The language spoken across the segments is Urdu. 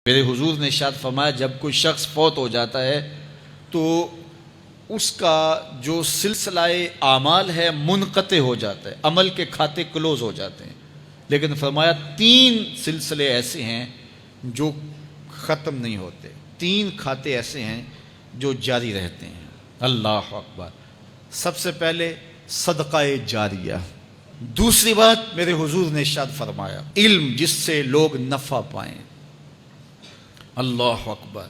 میرے حضور نے ارشاد فرمایا جب کوئی شخص فوت ہو جاتا ہے تو اس کا جو سلسلہ اعمال ہے منقطع ہو جاتا ہے، عمل کے کھاتے کلوز ہو جاتے ہیں، لیکن فرمایا 3 سلسلے ایسے ہیں جو ختم نہیں ہوتے، 3 کھاتے ایسے ہیں جو جاری رہتے ہیں۔ اللہ اکبر۔ سب سے پہلے صدقہ جاریہ، دوسری بات میرے حضور نے ارشاد فرمایا علم جس سے لوگ نفع پائیں۔ اللہ اکبر۔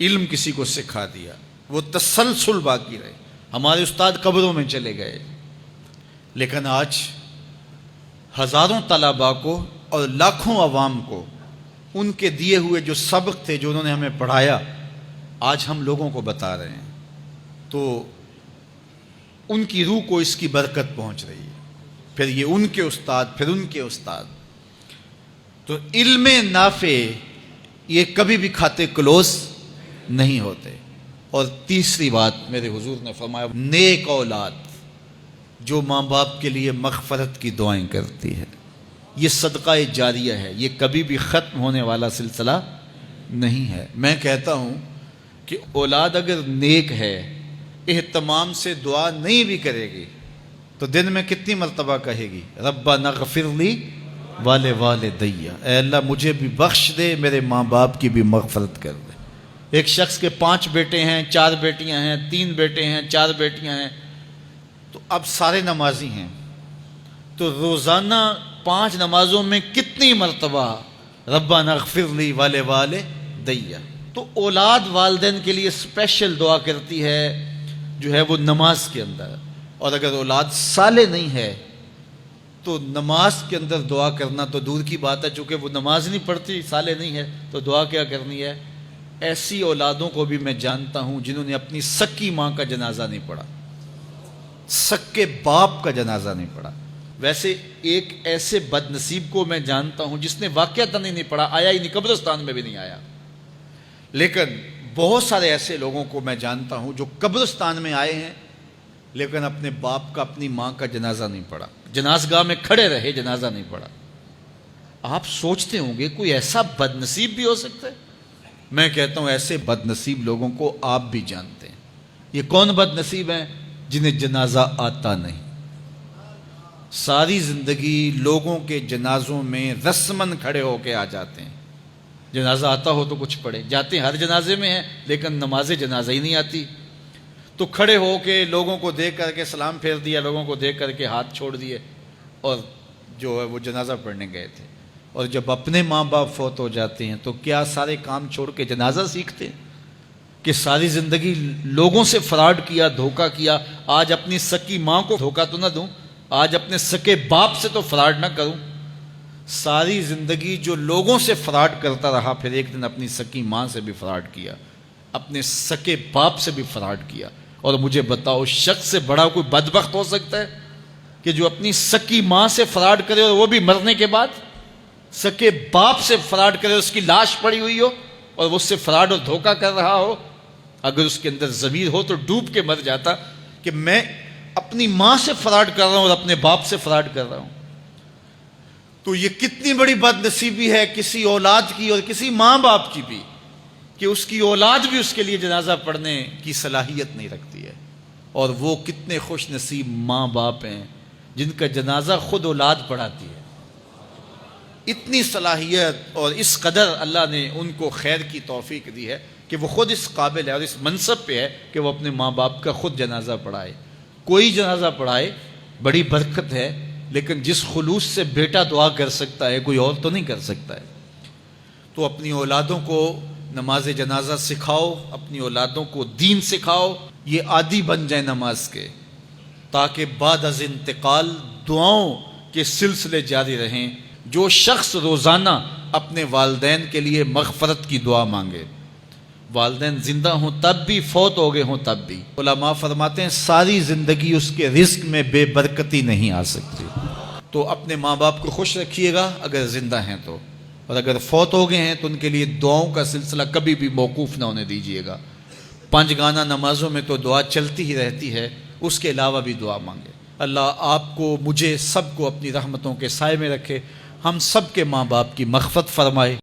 علم کسی کو سکھا دیا، وہ تسلسل باقی رہے۔ ہمارے استاد قبروں میں چلے گئے، لیکن آج ہزاروں طلباء کو اور لاکھوں عوام کو ان کے دیے ہوئے جو سبق تھے جو انہوں نے ہمیں پڑھایا آج ہم لوگوں کو بتا رہے ہیں، تو ان کی روح کو اس کی برکت پہنچ رہی ہے۔ پھر یہ ان کے استاد، پھر ان کے استاد۔ تو علم نافع یہ کبھی بھی کھاتے کلوز نہیں ہوتے۔ اور تیسری بات میرے حضور نے فرمایا نیک اولاد جو ماں باپ کے لیے مغفرت کی دعائیں کرتی ہے، یہ صدقہ جاریہ ہے، یہ کبھی بھی ختم ہونے والا سلسلہ نہیں ہے۔ میں کہتا ہوں کہ اولاد اگر نیک ہے، اہتمام سے دعا نہیں بھی کرے گی تو دن میں کتنی مرتبہ کہے گی ربنا اغفر لی ولوالدی، اے اللہ مجھے بھی بخش دے، میرے ماں باپ کی بھی مغفرت کر دے۔ ایک شخص کے 5 بیٹے ہیں، 4 بیٹیاں ہیں، 3 بیٹے ہیں، 4 بیٹیاں ہیں، تو اب سارے نمازی ہیں، تو روزانہ 5 نمازوں میں کتنی مرتبہ ربنا اغفر لی ولوالدی۔ تو اولاد والدین کے لیے اسپیشل دعا کرتی ہے جو ہے وہ نماز کے اندر، اور اگر اولاد صالح نہیں ہے تو نماز کے اندر دعا کرنا تو دور کی بات ہے، چونکہ وہ نماز نہیں پڑھتی، صالح نہیں ہے، تو دعا کیا کرنی ہے؟ ایسی اولادوں کو بھی میں جانتا ہوں جنہوں نے اپنی سکی ماں کا جنازہ نہیں پڑھا، سکے باپ کا جنازہ نہیں پڑھا۔ ویسے ایک ایسے بد نصیب کو میں جانتا ہوں جس نے واقعتاً ہی نہیں پڑھا، آیا ہی نہیں، قبرستان میں بھی نہیں آیا، لیکن بہت سارے ایسے لوگوں کو میں جانتا ہوں جو قبرستان میں آئے ہیں لیکن اپنے باپ کا، اپنی ماں کا جنازہ نہیں پڑھا، جنازگاہ میں کھڑے رہے، جنازہ نہیں پڑھا۔ آپ سوچتے ہوں گے کوئی ایسا بد نصیب بھی ہو سکتا ہے؟ میں کہتا ہوں ایسے بد نصیب لوگوں کو آپ بھی جانتے ہیں۔ یہ کون بد نصیب ہیں؟ جنہیں جنازہ آتا نہیں، ساری زندگی لوگوں کے جنازوں میں رسماً کھڑے ہو کے آ جاتے ہیں، جنازہ آتا ہو تو کچھ پڑھے، جاتے ہیں ہر جنازے میں ہیں لیکن نماز جنازہ ہی نہیں آتی، تو کھڑے ہو کے لوگوں کو دیکھ کر کے سلام پھیر دیا، لوگوں کو دیکھ کر کے ہاتھ چھوڑ دیے، اور جو ہے وہ جنازہ پڑھنے گئے تھے۔ اور جب اپنے ماں باپ فوت ہو جاتے ہیں تو کیا سارے کام چھوڑ کے جنازہ سیکھتے ہیں کہ ساری زندگی لوگوں سے فراڈ کیا، دھوکہ کیا، آج اپنی سکی ماں کو دھوکہ تو نہ دوں، آج اپنے سکے باپ سے تو فراڈ نہ کروں۔ ساری زندگی جو لوگوں سے فراڈ کرتا رہا، پھر ایک دن اپنی سکی ماں سے بھی فراڈ کیا، اپنے سکے باپ سے بھی فراڈ کیا۔ اور مجھے بتاؤ شخص سے بڑا کوئی بدبخت ہو سکتا ہے کہ جو اپنی سکی ماں سے فراڈ کرے اور وہ بھی مرنے کے بعد، سکے باپ سے فراڈ کرے، اس کی لاش پڑی ہوئی ہو اور وہ اس سے فراڈ اور دھوکہ کر رہا ہو؟ اگر اس کے اندر ضمیر ہو تو ڈوب کے مر جاتا کہ میں اپنی ماں سے فراڈ کر رہا ہوں اور اپنے باپ سے فراڈ کر رہا ہوں۔ تو یہ کتنی بڑی بد نصیبی ہے کسی اولاد کی اور کسی ماں باپ کی بھی کہ اس کی اولاد بھی اس کے لیے جنازہ پڑھنے کی صلاحیت نہیں رکھتی ہے، اور وہ کتنے خوش نصیب ماں باپ ہیں جن کا جنازہ خود اولاد پڑھاتی ہے۔ اتنی صلاحیت اور اس قدر اللہ نے ان کو خیر کی توفیق دی ہے کہ وہ خود اس قابل ہے اور اس منصب پہ ہے کہ وہ اپنے ماں باپ کا خود جنازہ پڑھائے۔ کوئی جنازہ پڑھائے بڑی برکت ہے، لیکن جس خلوص سے بیٹا دعا کر سکتا ہے کوئی اور تو نہیں کر سکتا ہے۔ تو اپنی اولادوں کو نماز جنازہ سکھاؤ، اپنی اولادوں کو دین سکھاؤ، یہ عادی بن جائیں نماز کے، تاکہ بعد از انتقال دعاؤں کے سلسلے جاری رہیں۔ جو شخص روزانہ اپنے والدین کے لیے مغفرت کی دعا مانگے، والدین زندہ ہوں تب بھی، فوت ہو گئے ہوں تب بھی، علماء فرماتے ہیں ساری زندگی اس کے رزق میں بے برکتی نہیں آ سکتی۔ تو اپنے ماں باپ کو خوش رکھیے گا اگر زندہ ہیں تو، اور اگر فوت ہو گئے ہیں تو ان کے لیے دعاؤں کا سلسلہ کبھی بھی موقوف نہ ہونے دیجیے گا۔ 5 گانا نمازوں میں تو دعا چلتی ہی رہتی ہے، اس کے علاوہ بھی دعا مانگے۔ اللہ آپ کو، مجھے، سب کو اپنی رحمتوں کے سائے میں رکھے، ہم سب کے ماں باپ کی مغفرت فرمائے۔